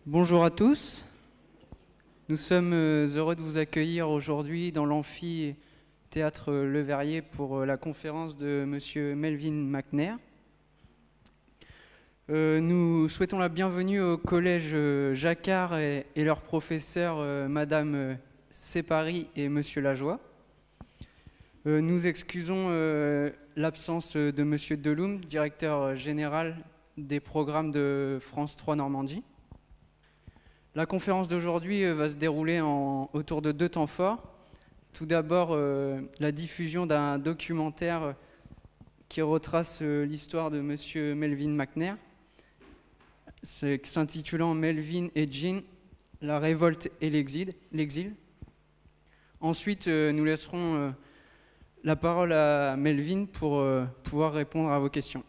Bonjour à tous. Nous sommes heureux de vous accueillir aujourd'hui dans l'amphithéâtre Le Verrier pour la conférence de Monsieur Melvin McNair. Nous souhaitons la bienvenue au collège Jacquard et leurs professeurs Madame Separi et Monsieur Lajoie. Nous excusons l'absence de Monsieur Deloum, directeur général des programmes de France 3 Normandie. La conférence d'aujourd'hui va se dérouler autour de deux temps forts. Tout d'abord, la diffusion d'un documentaire qui retrace l'histoire de Monsieur Melvin McNair, s'intitulant Melvin et Jean, la révolte et l'exil. Ensuite, nous laisserons la parole à Melvin pour pouvoir répondre à vos questions.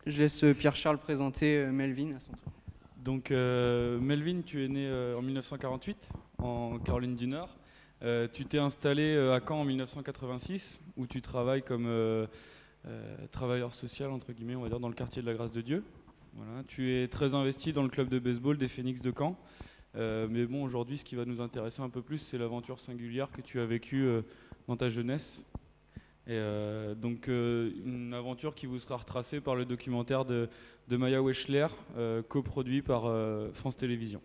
Je laisse Pierre-Charles présenter Melvin à son tour. Donc Melvin, tu es né en 1948 en Caroline du Nord. Tu t'es installé à Caen en 1986 où tu travailles comme travailleur social entre guillemets, on va dire, dans le quartier de la Grâce de Dieu. Voilà. Tu es très investi dans le club de baseball des Phénix de Caen. Mais bon, aujourd'hui, ce qui va nous intéresser un peu plus, c'est l'aventure singulière que tu as vécue dans ta jeunesse. Et donc une aventure qui vous sera retracée par le documentaire de Maya Weschler, coproduit par France Télévisions.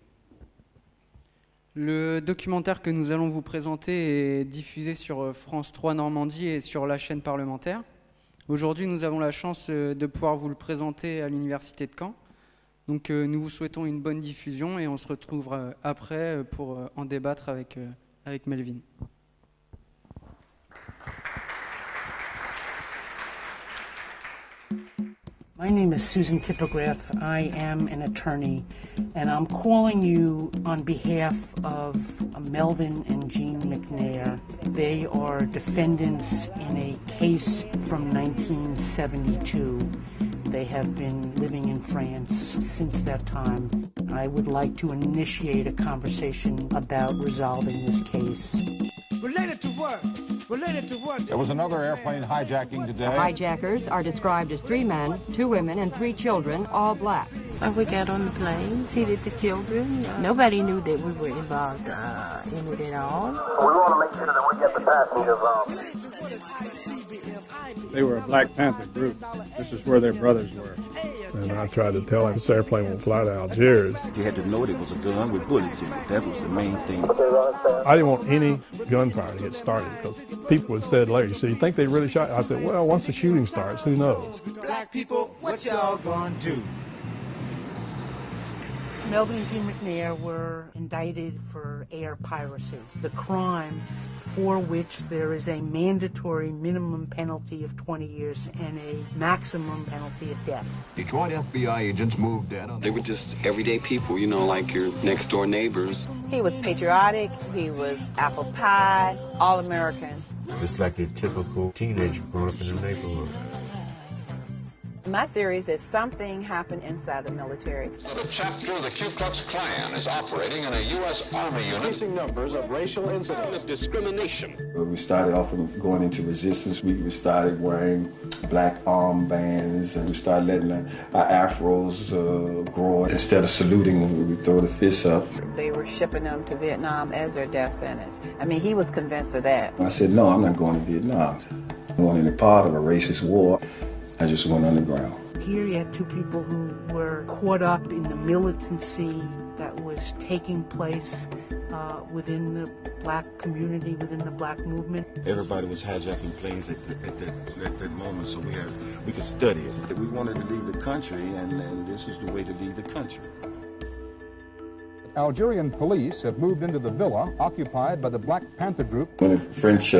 Le documentaire que nous allons vous présenter est diffusé sur France 3 Normandie et sur la chaîne parlementaire. Aujourd'hui, nous avons la chance de pouvoir vous le présenter à l'Université de Caen. Donc nous vous souhaitons une bonne diffusion et on se retrouvera après pour en débattre avec Melvin. My name is Susan Tipograph. I am an attorney, and I'm calling you on behalf of Melvin and Jean McNair. They are defendants in a case from 1972. They have been living in France since that time. I would like to initiate a conversation about resolving this case. Related to what? There was another airplane hijacking today. The hijackers are described as 3 men, 2 women, and 3 children, all black. When we got on the plane, seated the children, nobody knew that we were involved in it at all. We want to make sure that we get the passengers. They were a Black Panther group. This is where their brothers were. And I tried to tell him this airplane won't fly to Algiers. You had to know it was a gun with bullets in it. That was the main thing. I didn't want any gunfire to get started because people had said later, so you think they really shot? I said, well, once the shooting starts, who knows? Black people, what y'all gonna do? Melvin and Jean McNair were indicted for air piracy, the crime for which there is a mandatory minimum penalty of 20 years and a maximum penalty of death. Detroit FBI agents moved in. They were just everyday people, you know, like your next door neighbors. He was patriotic, he was apple pie, all American. Just like a typical teenager growing up in the neighborhood. My theory is that something happened inside the military. The chapter of the Ku Klux Klan is operating in a U.S. Army unit. Increasing numbers of racial incidents of discrimination. We started off going into resistance. We started wearing black armbands, and we started letting our afros grow. Instead of saluting, we throw the fists up. They were shipping them to Vietnam as their death sentence. I mean, he was convinced of that. I said, no, I'm not going to Vietnam. I'm going in a part of a racist war. I just went underground. Here you had two people who were caught up in the militancy that was taking place within the black community, within the black movement. Everybody was hijacking planes at that moment, so we could study it. We wanted to leave the country, and this was the way to leave the country. Algerian police have moved into the villa occupied by the Black Panther group. When the French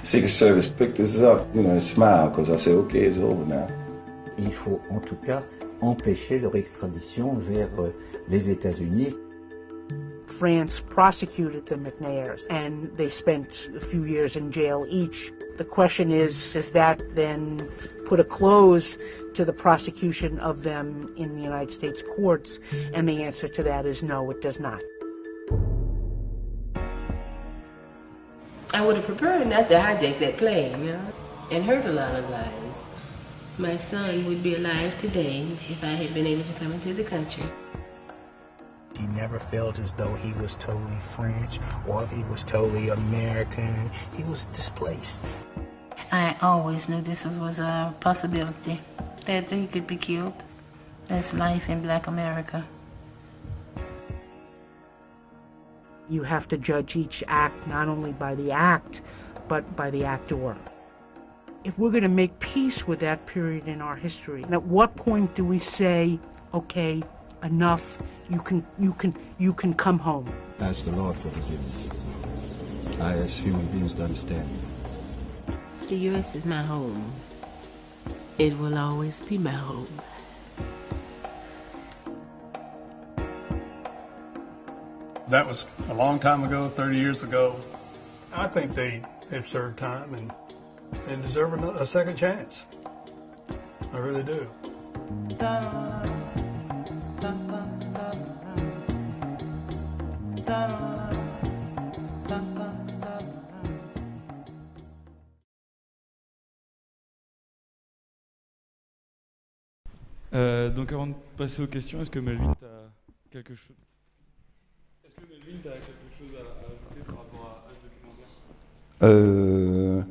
Secret Service picked us up, I smiled because I said, okay, it's over now. Il faut en tout cas empêcher leur extradition vers les États-Unis. France prosecuted the McNairs, and they spent a few years in jail each. The question is, does that then put a close to the prosecution of them in the United States courts? And the answer to that is no, it does not. I would have preferred not to hijack that plane, and hurt a lot of lives. My son would be alive today if I had been able to come into the country. He never felt as though he was totally French or if he was totally American. He was displaced. I always knew this was a possibility, that he could be killed. That's life in Black America. You have to judge each act not only by the act, but by the actor. If we're going to make peace with that period in our history, and at what point do we say, okay, enough, you can come home? Ask the Lord for forgiveness. I ask human beings to understand me. The U.S. is my home. It will always be my home. That was a long time ago, 30 years ago. I think they've served time and deserve a second chance. I really do. Donc avant de passer aux questions, est-ce que Melvin t'as quelque chose à ajouter par rapport à ce documentaire?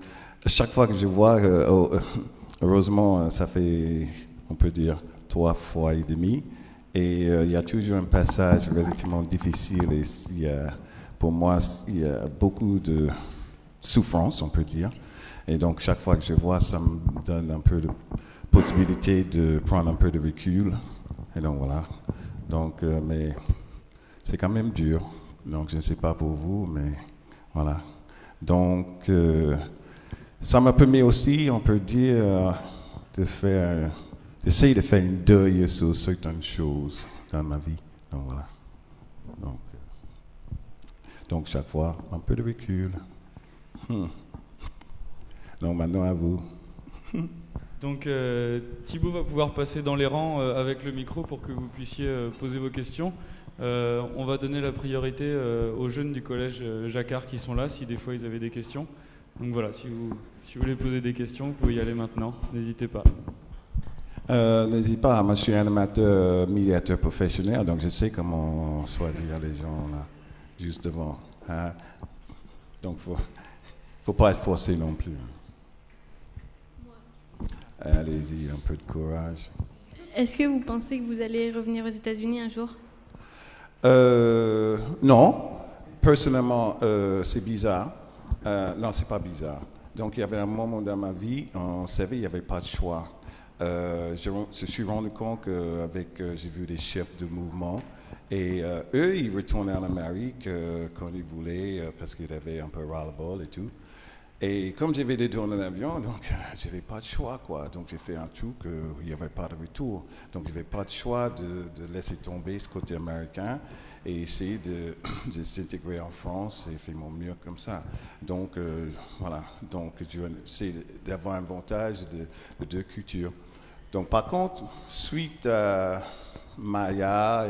Chaque fois que je vois, heureusement, ça fait, on peut dire, 3 fois et demi, et il y a toujours un passage relativement difficile, et pour moi, il y a beaucoup de souffrance, on peut dire, et donc chaque fois que je vois, ça me donne un peu de possibilité de prendre un peu de recul, et donc voilà, donc, mais c'est quand même dur, donc je ne sais pas pour vous, mais voilà, donc ça m'a permis aussi, on peut dire, d'essayer de faire une deuil sur certaines choses dans ma vie, donc voilà, donc chaque fois, un peu de recul. Donc maintenant à vous. Donc Thibaut va pouvoir passer dans les rangs avec le micro pour que vous puissiez poser vos questions. On va donner la priorité aux jeunes du collège Jacquard qui sont là, si des fois ils avaient des questions. Donc voilà, si vous voulez poser des questions, vous pouvez y aller maintenant, n'hésitez pas. N'hésitez pas, moi je suis animateur, médiateur professionnel, donc je sais comment choisir les gens là, juste devant. Hein? Donc faut pas être forcé non plus. Allez-y, un peu de courage. Est-ce que vous pensez que vous allez revenir aux États-Unis un jour? Non. Personnellement, c'est bizarre. Non, c'est pas bizarre. Donc, il y avait un moment dans ma vie, on savait qu'il n'y avait pas de choix. Je suis rendu compte qu'avec, j'ai vu des chefs de mouvement, et eux, ils retournaient en Amérique quand ils voulaient, parce qu'ils avaient un peu ras-le-bol et tout. Et comme j'avais des tours en avion, donc je n'avais pas de choix, quoi. Donc j'ai fait un truc il n'y avait pas de retour. Donc je n'avais pas de choix de laisser tomber ce côté américain et essayer de s'intégrer en France et faire mon mieux comme ça. Donc voilà, donc c'est d'avoir un avantage de deux cultures. Donc par contre, suite à Maya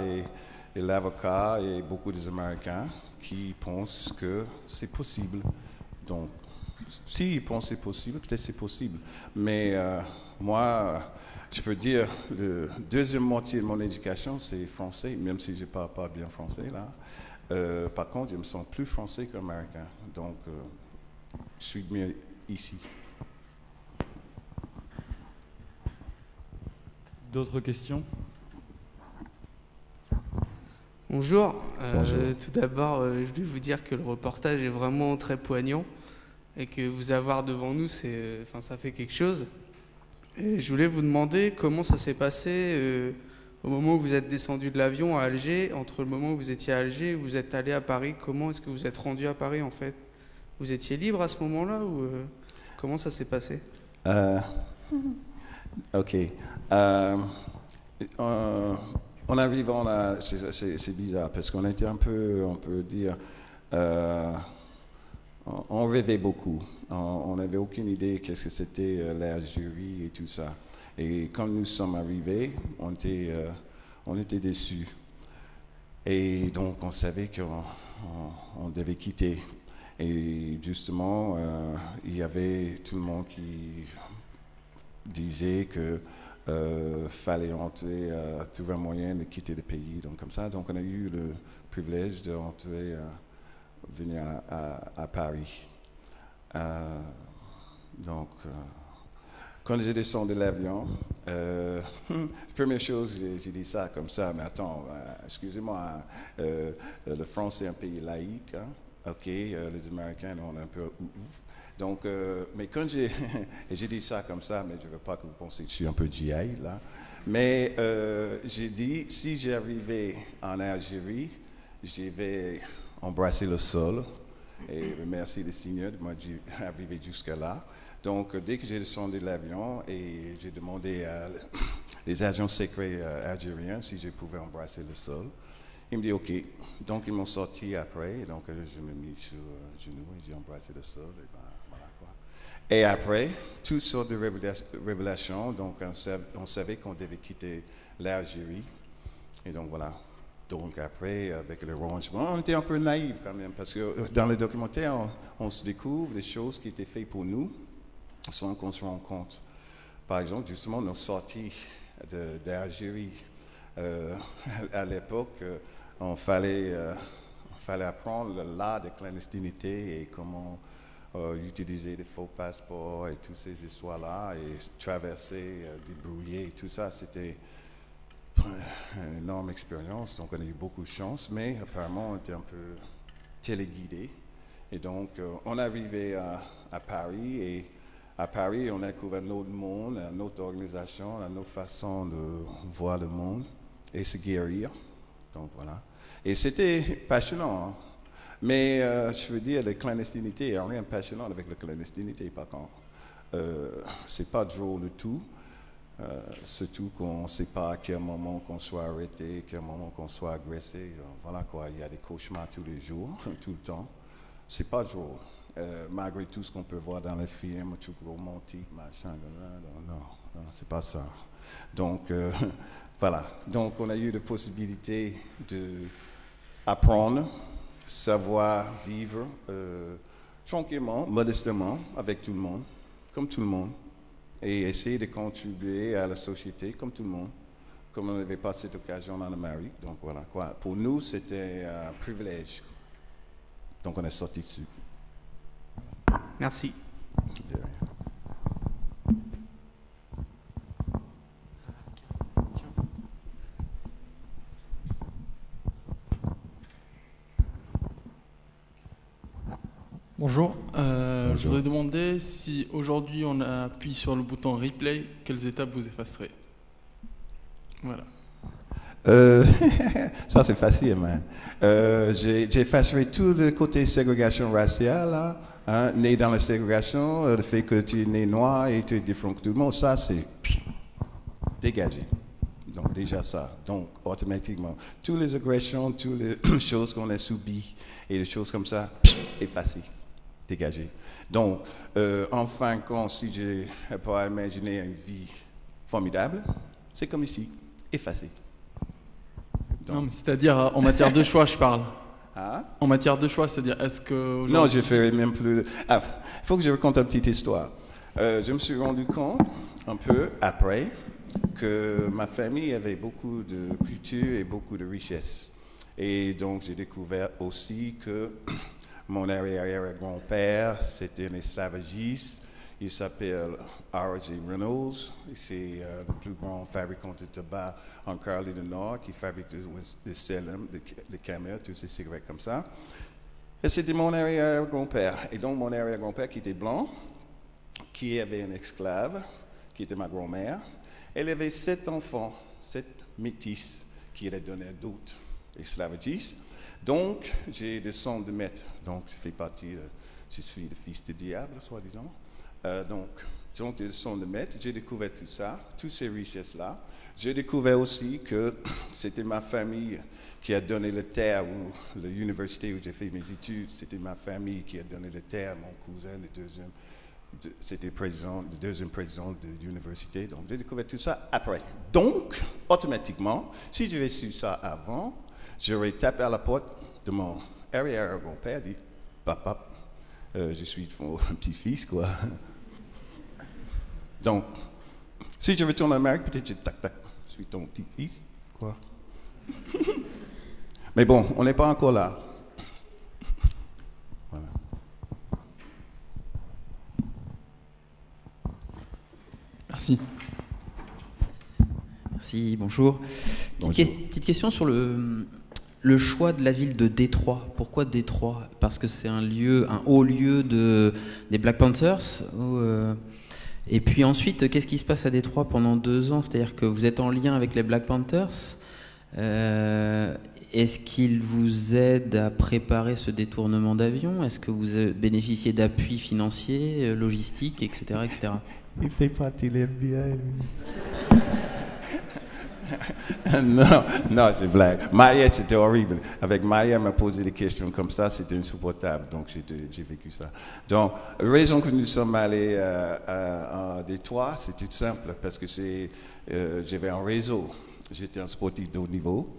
et l'avocat et beaucoup des Américains qui pensent que c'est possible. Donc s'ils pensent que c'est possible, peut-être c'est possible. Mais moi, je peux dire, la deuxième moitié de mon éducation, c'est français, même si je ne parle pas bien français, là. Par contre, je me sens plus français qu'américain. Donc, je suis mieux ici. D'autres questions? Bonjour. Bonjour. Tout d'abord, je voulais vous dire que le reportage est vraiment très poignant. Et que vous avoir devant nous, ça fait quelque chose. Et je voulais vous demander comment ça s'est passé au moment où vous êtes descendu de l'avion à Alger, entre le moment où vous étiez à Alger et où vous êtes allé à Paris. Comment est-ce que vous êtes rendu à Paris en fait? Vous étiez libre à ce moment-là ou comment ça s'est passé? Ok. En arrivant là, c'est bizarre parce qu'on était un peu, on peut dire, on rêvait beaucoup. On n'avait aucune idée qu'est-ce que c'était l'Algérie et tout ça. Et quand nous sommes arrivés, on était déçus. Et donc on savait qu'on devait quitter. Et justement, il y avait tout le monde qui disait que fallait entrer, trouver un moyen de quitter le pays, donc comme ça. Donc on a eu le privilège de rentrer, venir à Paris. Donc, quand j'ai descendu de l'avion, première chose, j'ai dit ça comme ça, mais attends, excusez-moi, la France est un pays laïque, hein? Ok, les Américains, on est un peu ouf. Donc, mais quand j'ai dit ça comme ça, mais je ne veux pas que vous pensiez que je suis un peu GI là, mais j'ai dit, si j'arrivais en Algérie, je vais embrasser le sol et remercier le Seigneur de m'arriver jusqu'à là. Donc, dès que j'ai descendu de l'avion et j'ai demandé à les agents secrets algériens si je pouvais embrasser le sol, ils me disent OK. Donc, ils m'ont sorti après. Et donc, je me mis sur genoux et j'ai embrassé le sol. Et ben, voilà quoi. Et après, toutes sortes de révélations. Donc, on savait qu'on devait quitter l'Algérie. Et donc, voilà. Donc, après, avec le rangement, on était un peu naïfs quand même. Parce que dans le documentaire, on se découvre des choses qui étaient faites pour nous sans qu'on se rende compte. Par exemple, justement, nos sorties d'Algérie. À l'époque, on fallait apprendre l'art de clandestinité et comment utiliser des faux passeports et toutes ces histoires-là et traverser, débrouiller, tout ça, c'était une énorme expérience. Donc on a eu beaucoup de chance, mais apparemment on était un peu téléguidés. Et donc on arrivait à Paris et à Paris on a découvert un autre monde, une autre organisation, une autre façon de voir le monde et se guérir. Donc voilà. Et c'était passionnant. Hein? Mais je veux dire, la clandestinité, il n'y a rien de passionnant avec la clandestinité, par contre. C'est pas drôle du tout. Surtout qu'on ne sait pas à quel moment qu'on soit arrêté, à quel moment qu'on soit agressé. Voilà quoi, il y a des cauchemars tous les jours, tout le temps. C'est pas drôle. Malgré tout ce qu'on peut voir dans les films, tout romantique, machin, non, c'est pas ça. Donc, voilà. Donc, on a eu la possibilité d'apprendre, savoir vivre tranquillement, modestement, avec tout le monde, comme tout le monde, et essayer de contribuer à la société comme tout le monde, comme on n'avait pas cette occasion en Amérique. Donc, voilà. Quoi. Pour nous, c'était un privilège. Donc, on est sorti dessus. Merci. Bonjour. Je voudrais demander si aujourd'hui on appuie sur le bouton replay, quelles étapes vous effacerez? Voilà. Ça c'est facile, man. J'effacerai tout le côté ségrégation raciale, là, hein, né dans la ségrégation, le fait que tu es né noir et tu es différent que tout le monde, ça c'est dégagé. Donc déjà ça. Donc automatiquement, toutes les agressions, toutes les choses qu'on a subies et les choses comme ça, effacées. Dégagé. Donc, en fin de compte, si je peux imaginer une vie formidable, c'est comme ici, effacé. Non, c'est-à-dire en matière de choix, je parle. Hein? En matière de choix, c'est-à-dire, est-ce que... Non, je ne ferai même plus... Ah, il faut que je raconte une petite histoire. Je me suis rendu compte, un peu après, que ma famille avait beaucoup de culture et beaucoup de richesse. Et donc, j'ai découvert aussi que... Mon arrière-grand-père, c'était un esclavagiste. Il s'appelle R.J. Reynolds. C'est le plus grand fabricant de tabac en Caroline du Nord qui fabrique des Salem, des Camel, toutes ces cigarettes comme ça. Et c'était mon arrière-grand-père. Et donc, mon arrière-grand-père qui était blanc, qui avait un esclave, qui était ma grand-mère. Elle avait 7 enfants, 7 métis, qui elle a donné à d'autres esclavagistes. Donc, j'ai des sons de maître. Donc, je fais partie, je suis le fils du diable, soi-disant. Donc, des sons de maître. J'ai découvert tout ça, toutes ces richesses-là. J'ai découvert aussi que c'était ma famille qui a donné la terre, ou l'université où j'ai fait mes études, c'était ma famille qui a donné la terre, mon cousin, c'était le deuxième président de l'université. Donc, j'ai découvert tout ça après. Donc, automatiquement, si j'avais su ça avant, j'aurais tapé à la porte de mon arrière-grand-père, dit « Papa, je suis ton petit-fils, quoi. » Donc, Si je retourne en Amérique, peut-être je tac, je suis ton petit-fils, quoi. Mais bon, on n'est pas encore là. Voilà. Merci. Merci, bonjour. Petite question sur le choix de la ville de Détroit. Pourquoi Détroit? Parce que c'est un haut lieu des Black Panthers et puis ensuite, qu'est-ce qui se passe à Détroit pendant 2 ans? C'est-à-dire que vous êtes en lien avec les Black Panthers. Est-ce qu'ils vous aident à préparer ce détournement d'avion? Est-ce que vous bénéficiez d'appui financier, logistique, etc., etc.? Il fait partie de l'FBI, lui. non, c'est blague. Maya, c'était horrible. Avec Maya, elle m'a posé des questions comme ça, c'était insupportable. Donc, j'ai vécu ça. Donc, la raison que nous sommes allés à Détroit, c'était tout simple, parce que j'avais un réseau. J'étais un sportif de haut niveau.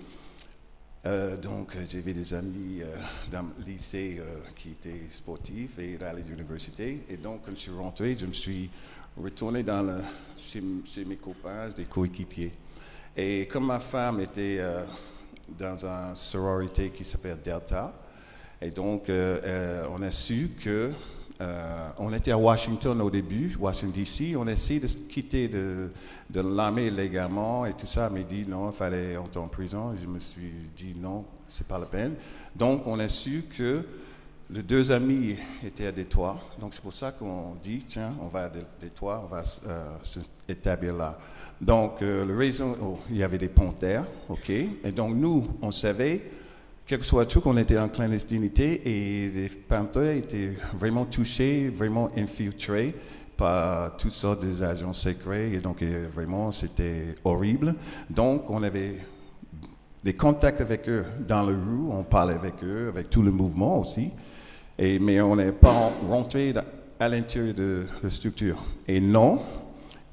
Donc, j'avais des amis dans le lycée qui étaient sportifs et à l'université. Et donc, quand je suis rentré, je me suis retourné chez mes copains, des coéquipiers. Et comme ma femme était dans une sororité qui s'appelle Delta, et donc on a su que on était à Washington au début, Washington DC, on a essayé de quitter de l'armée légalement et tout ça, mais dit non, il fallait entrer en prison. Et je me suis dit non, c'est pas la peine. Donc on a su que les 2 amis étaient à Détroit, donc c'est pour ça qu'on dit, tiens, on va à Détroit, on va s'établir là. Donc, la raison, il y avait des panthères, ok, et donc nous, on savait, quel que soit le truc, on était en clandestinité, et les panthères étaient vraiment touchés, vraiment infiltrés par toutes sortes d'agents secrets, et donc vraiment, c'était horrible. Donc, on avait des contacts avec eux dans la rue, on parlait avec eux, avec tout le mouvement aussi. Mais on n'est pas rentré à l'intérieur de la structure. Et non,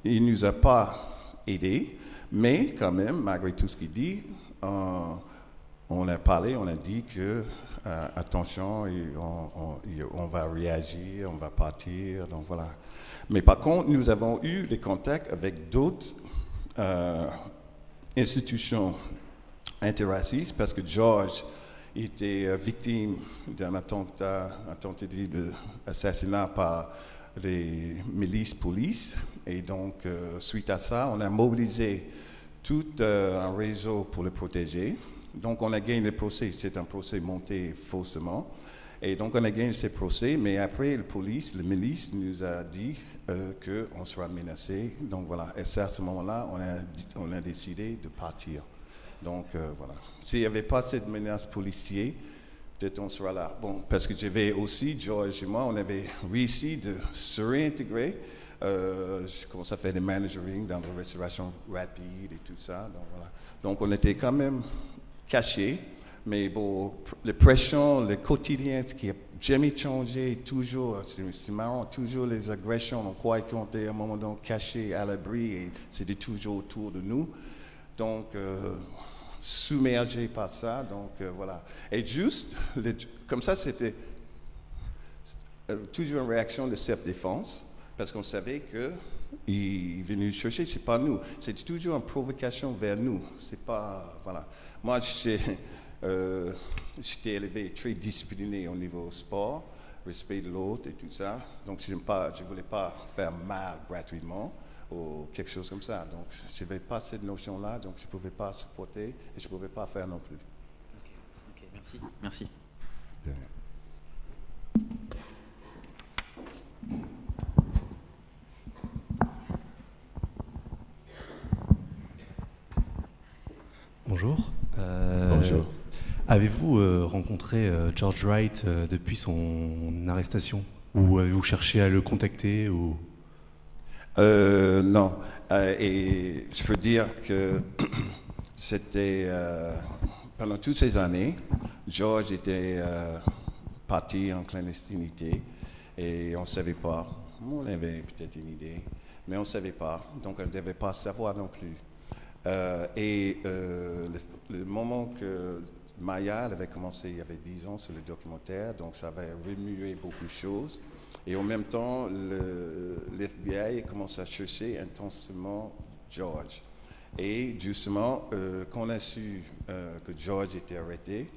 il ne nous a pas aidés, mais quand même, malgré tout ce qu'il dit, on a parlé, on a dit que, attention, on va réagir, on va partir, donc voilà. Mais par contre, nous avons eu des contacts avec d'autres institutions interracistes, parce que George était victime d'un tentative d'assassinat par les milices police. Et donc, suite à ça, on a mobilisé tout un réseau pour le protéger. Donc, on a gagné le procès. C'est un procès monté faussement. Et donc, on a gagné ce procès. Mais après, la milice nous a dit qu'on sera menacé. Donc, voilà. Et c'est à ce moment-là, on a décidé de partir. Donc, voilà. S'il n'y avait pas cette menace policière, peut-être on sera là. Bon, parce que j'avais aussi, George et moi, on avait réussi de se réintégrer. Je commençais à faire des managering dans la restauration rapide et tout ça. Donc, voilà. Donc, on était quand même cachés. Mais bon, les pressions, le quotidien, ce qui n'a jamais changé, toujours, c'est marrant, toujours les agressions, on croyait qu'on était à un moment donné cachés à l'abri et c'était toujours autour de nous. Donc, submergé par ça, donc voilà. Et juste, comme ça, c'était toujours une réaction de self-défense, parce qu'on savait qu'il est venu chercher, c'est pas nous. C'était toujours une provocation vers nous. C'est pas, voilà. Moi, j'étais élevé très discipliné au niveau sport, respect de l'autre et tout ça. Donc, je ne voulais pas faire mal gratuitement ou quelque chose comme ça. Donc, je n'avais pas cette notion-là, donc je ne pouvais pas supporter et je ne pouvais pas faire non plus. Ok, merci. Merci. Bonjour. Bonjour. Avez-vous rencontré George Wright depuis son arrestation? Ou avez-vous cherché à le contacter ou... Non. Et je peux dire que c'était pendant toutes ces années, George était parti en clandestinité et on ne savait pas. On avait peut-être une idée, mais on ne savait pas. Donc on ne devait pas savoir non plus. Le moment que Maya, elle avait commencé il y avait 10 ans sur le documentaire, donc ça avait remué beaucoup de choses. Et en même temps, l'FBI commence à chercher intensément George. Et justement, quand on a su que George était arrêté,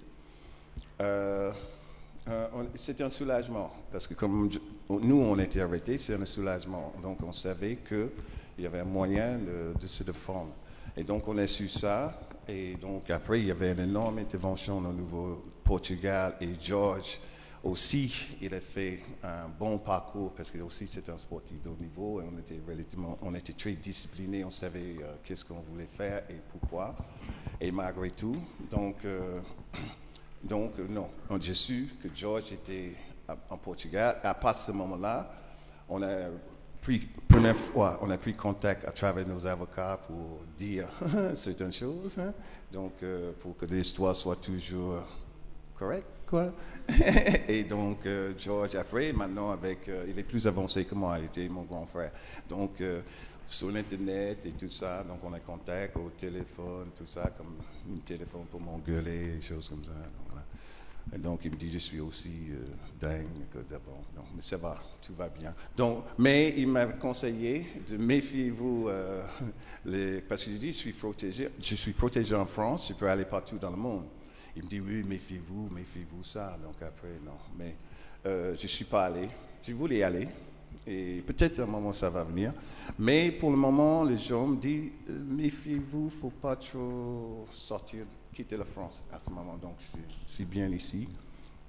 c'était un soulagement, parce que comme nous, on était arrêtés, c'est un soulagement. Donc, on savait qu'il y avait un moyen de se défendre. Et donc, on a su ça. Et donc, après, il y avait une énorme intervention au Nouveau-Portugal. Et George aussi, il a fait un bon parcours, parce que aussi, c'était un sportif de haut niveau. Et on était très disciplinés. On savait qu'est-ce qu'on voulait faire et pourquoi. Et malgré tout, donc non, j'ai su que George était en Portugal. À partir de ce moment-là, on a pris contact à travers nos avocats pour dire certaines choses, hein? Donc pour que l'histoire soit toujours correcte, quoi. Et donc George après, maintenant il est plus avancé que moi, il était mon grand frère. Donc sur l'internet et tout ça, donc on a contact au téléphone, tout ça, comme un téléphone pour m'engueuler, des choses comme ça. Donc, voilà. Et donc il me dit je suis aussi dingue que d'abord. Donc mais ça va, tout va bien. Donc, mais il m'a conseillé de méfiez-vous, parce que je dis je suis protégé en France, je peux aller partout dans le monde. Il me dit oui, méfiez-vous ça. Donc après non, mais je suis pas allé. Je voulais aller. Et peut-être à un moment ça va venir. Mais pour le moment, les gens me disent méfiez-vous, il ne faut pas trop quitter la France à ce moment. Donc je suis bien ici.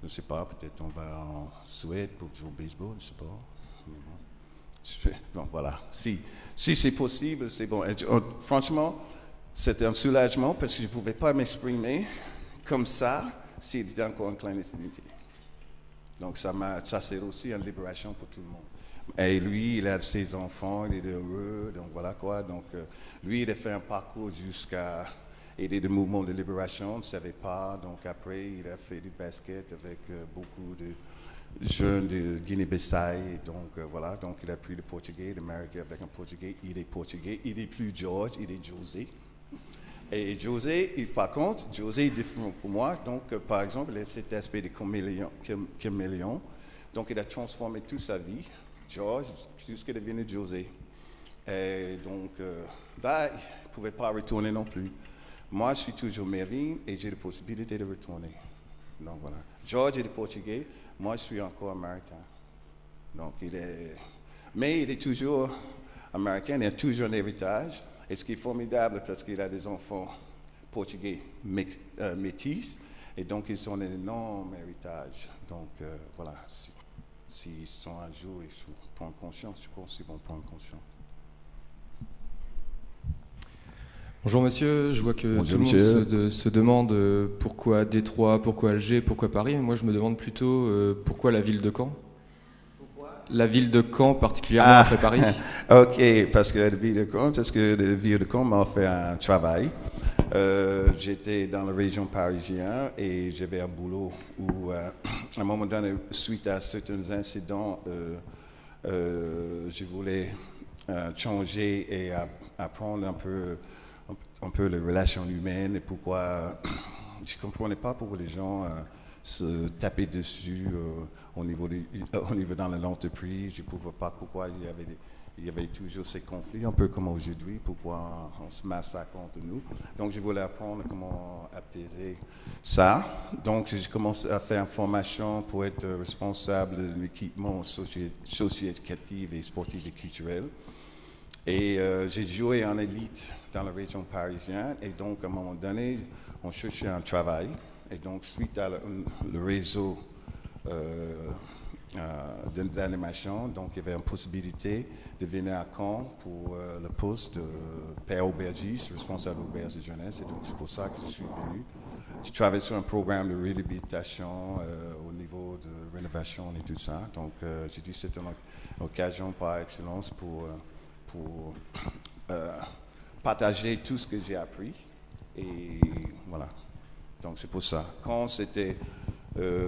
Je ne sais pas, peut-être on va en Suède pour jouer au baseball, je ne sais pas. Bon, voilà. Si c'est possible, c'est bon. Et, franchement, c'était un soulagement parce que je ne pouvais pas m'exprimer comme ça s'il était encore en clandestinité. Donc ça c'est aussi une libération pour tout le monde. Et lui, il a ses enfants, il est heureux, donc voilà quoi. Donc lui, il a fait un parcours jusqu'à aider le mouvement de libération, on ne savait pas. Donc après, il a fait du basket avec beaucoup de jeunes de Guinée-Bissau. Donc voilà, donc il a pris le portugais, il est marié avec un portugais, il est portugais, il n'est plus George, il est José. Et José, par contre, José est différent pour moi. Donc par exemple, il a cet aspect de caméléon. Donc il a transformé toute sa vie. George, jusqu'à devenir José. Et donc, là, il ne pouvait pas retourner non plus. Moi, je suis toujours Mervyn et j'ai la possibilité de retourner. Donc, voilà. George est portugais, moi, je suis encore américain. Donc, mais il est toujours américain, il a toujours un héritage. Et ce qui est formidable, parce qu'il a des enfants portugais métis, et donc ils ont un énorme héritage. Donc, voilà. S'ils sont un jour, ils prennent conscience, je pense qu'ils vont prendre conscience. Bonjour monsieur, je vois que Bonjour, tout le monde se demande pourquoi Détroit, pourquoi Alger, pourquoi Paris. Moi je me demande plutôt pourquoi la ville de Caen. La ville de Caen particulièrement après Paris. Ok, parce que la ville de Caen m'a fait un travail. J'étais dans la région parisienne et j'avais un boulot où, à un moment donné, suite à certains incidents, je voulais changer et apprendre un peu les relations humaines et pourquoi je ne comprenais pas pourquoi les gens se tapaient dessus au niveau dans l'entreprise. Je ne pouvais pas pourquoi il y avait toujours ces conflits, un peu comme aujourd'hui, pourquoi on se massacre entre nous. Donc, je voulais apprendre comment apaiser ça. Donc, j'ai commencé à faire une formation pour être responsable de l'équipement socio-éducatif et sportif et culturel. Et j'ai joué en élite dans la région parisienne. Et donc, à un moment donné, on cherchait un travail. Et donc, suite à le réseau d'animation, donc il y avait une possibilité de venir à Caen pour le poste de père aubergiste, responsable auberge de jeunesse, et donc c'est pour ça que je suis venu. Je travaille sur un programme de réhabilitation au niveau de rénovation et tout ça, donc j'ai dit que c'était une occasion par excellence pour partager tout ce que j'ai appris, et voilà, donc c'est pour ça. Quand c'était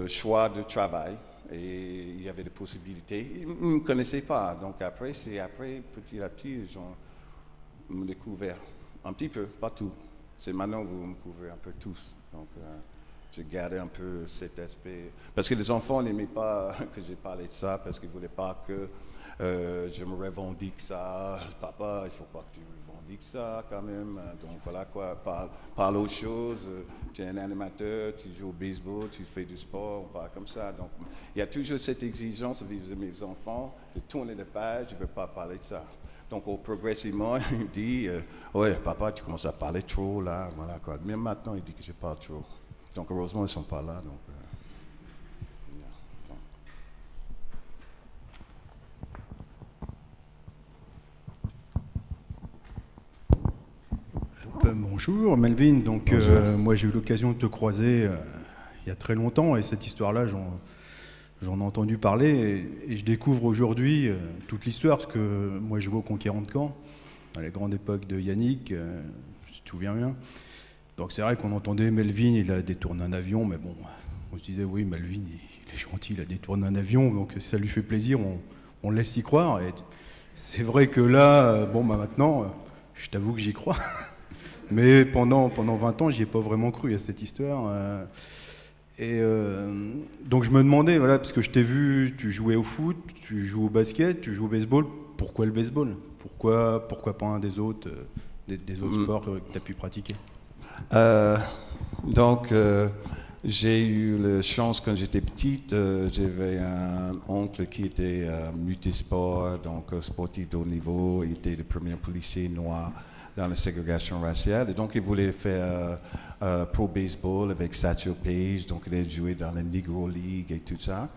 choix de travail, et il y avait des possibilités. Ils ne me connaissaient pas. Donc après, petit à petit, ils ont me découvert un petit peu, pas tout. C'est maintenant que vous me couvrez un peu tous. Donc j'ai gardé un peu cet aspect. Parce que les enfants n'aimaient pas que j'ai parlé de ça, parce qu'ils ne voulaient pas que je me revendique ça. Papa, il ne faut pas que tu revendiques ça quand même. Donc voilà quoi, parle autre chose. Tu es un animateur, tu joues au baseball, tu fais du sport, on parle comme ça. Donc il y a toujours cette exigence vis-à-vis de mes enfants de tourner la page, je ne veux pas parler de ça. Donc, progressivement, il dit, ouais, papa, tu commences à parler trop, là, voilà, quoi. Même maintenant, il dit que je parle trop. Donc, heureusement, ils ne sont pas là, donc... Bonjour, Melvin. Donc, moi, j'ai eu l'occasion de te croiser il y a très longtemps, et cette histoire-là, j'en ai entendu parler et je découvre aujourd'hui toute l'histoire, parce que moi je jouais au Conquérant de Caen, à la grande époque de Yannick, je me souviens bien. Donc c'est vrai qu'on entendait Melvin, il a détourné un avion, mais bon, on se disait oui, Melvin, il est gentil, il a détourné un avion, donc si ça lui fait plaisir, on laisse y croire. Et c'est vrai que là, maintenant, je t'avoue que j'y crois. Mais pendant 20 ans, j'y ai pas vraiment cru à cette histoire. Donc je me demandais, voilà, parce que je t'ai vu, tu jouais au foot, tu joues au basket, tu joues au baseball. Pourquoi le baseball ? Pourquoi pas un des autres sports que tu as pu pratiquer ? J'ai eu la chance quand j'étais petite, j'avais un oncle qui était multisport, donc sportif de haut niveau. Il était le premier policier noir dans la ségrégation raciale. Et donc, il voulait faire pro baseball avec Satchel Paige. Donc, il a joué dans la Negro League et tout ça.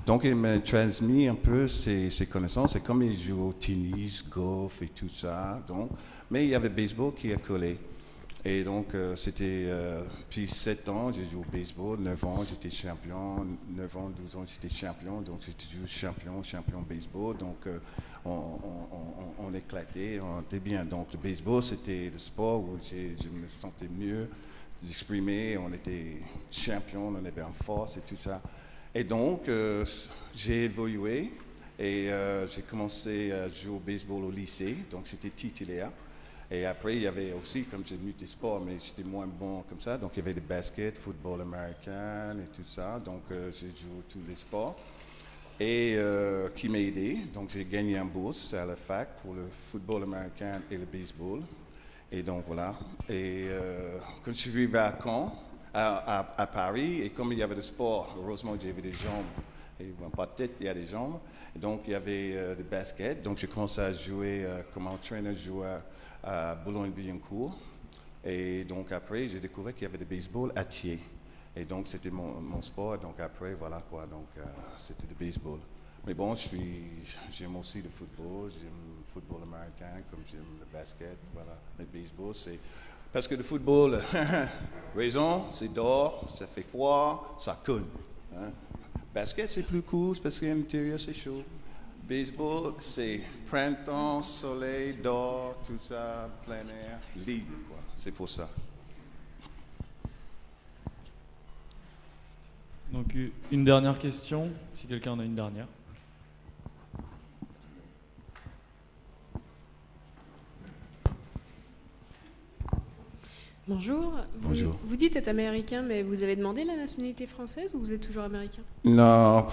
Donc, il m'a transmis un peu ses connaissances. Et comme il joue au tennis, golf et tout ça, mais il y avait le baseball qui a collé. Et donc, c'était... puis 7 ans, j'ai joué au baseball. 9 ans, j'étais champion. 9 ans, 12 ans, j'étais champion. Donc, j'étais toujours champion baseball. Donc, on éclatait, on était bien. Donc, le baseball, c'était le sport où je me sentais mieux d'exprimer. On était champion, on avait en force et tout ça. Et donc, j'ai évolué et j'ai commencé à jouer au baseball au lycée. Donc, j'étais titulaire. Et après, il y avait aussi, comme j'ai multisport, mais j'étais moins bon comme ça. Donc, il y avait le basket, football américain et tout ça. Donc, j'ai joué tous les sports. Et qui m'a aidé. Donc, j'ai gagné une bourse à la fac pour le football américain et le baseball. Et donc, voilà. Et quand je suis arrivé à Caen, à Paris, et comme il y avait le sport, heureusement, j'avais des jambes. Et pas de tête, il y a des jambes. Et donc, il y avait le basket. Donc, j'ai commencé à jouer comme entraîneur joueur à Boulogne-Billancourt. Et donc, après, j'ai découvert qu'il y avait le baseball à Thiers. Et donc, c'était mon sport. Donc, après, voilà quoi. Donc, c'était le baseball. Mais bon, j'aime aussi le football. J'aime le football américain, comme j'aime le basket. Voilà. Le baseball, c'est... Parce que le football, raison, c'est dehors, ça fait froid, ça cogne. Hein? Basket, c'est plus cool, parce qu'à l'intérieur, c'est chaud. Baseball, c'est printemps, soleil, dehors, tout ça, plein air, libre, quoi. C'est pour ça. Donc, une dernière question, si quelqu'un en a une dernière. Bonjour. Bonjour. Vous dites être américain, mais vous avez demandé la nationalité française ou vous êtes toujours américain ? Non,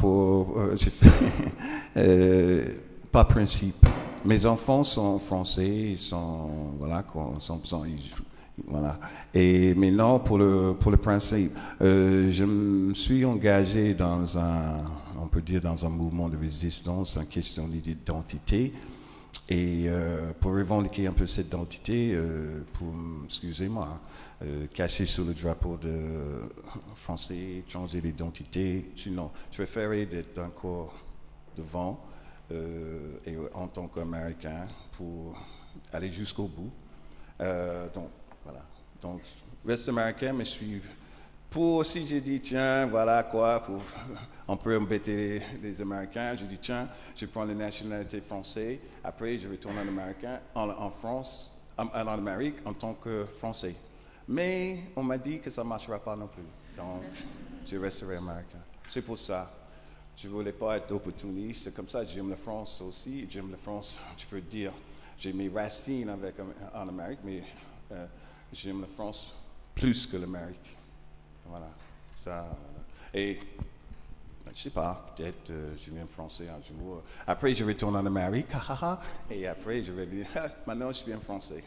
pas principe. Mes enfants sont français, ils sont, voilà, 100%, voilà. Et maintenant, pour le principe, je me suis engagé dans on peut dire dans un mouvement de résistance en question d'identité. Et pour revendiquer un peu cette identité, excusez-moi, cacher sous le drapeau de français, changer l'identité, sinon, je préférerais d'être encore devant et en tant qu'Américain pour aller jusqu'au bout. Donc, voilà. Donc, reste américain, mais je suis... si j'ai dit, tiens, voilà quoi, on peut embêter les Américains, j'ai dit, tiens, je prends la nationalité française, après je retourne en France, en Amérique en tant que Français. Mais on m'a dit que ça ne marchera pas non plus, donc je resterai Américain. C'est pour ça. Je ne voulais pas être opportuniste, c'est comme ça, j'aime la France aussi, j'aime la France, je peux dire, j'ai mes racines en Amérique, mais j'aime la France plus que l'Amérique. Voilà. Ça, et je sais pas, peut-être je viens français un jour. Après, je retourne en Amérique, et après, je vais dire, maintenant, je viens français.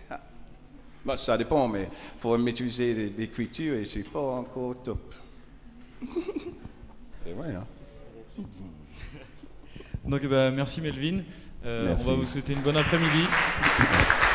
Bon, ça dépend, mais il faut maîtriser l'écriture et c'est pas encore top. C'est vrai, hein? Donc, merci Melvin. Merci. On va vous souhaiter une bonne après-midi. Merci.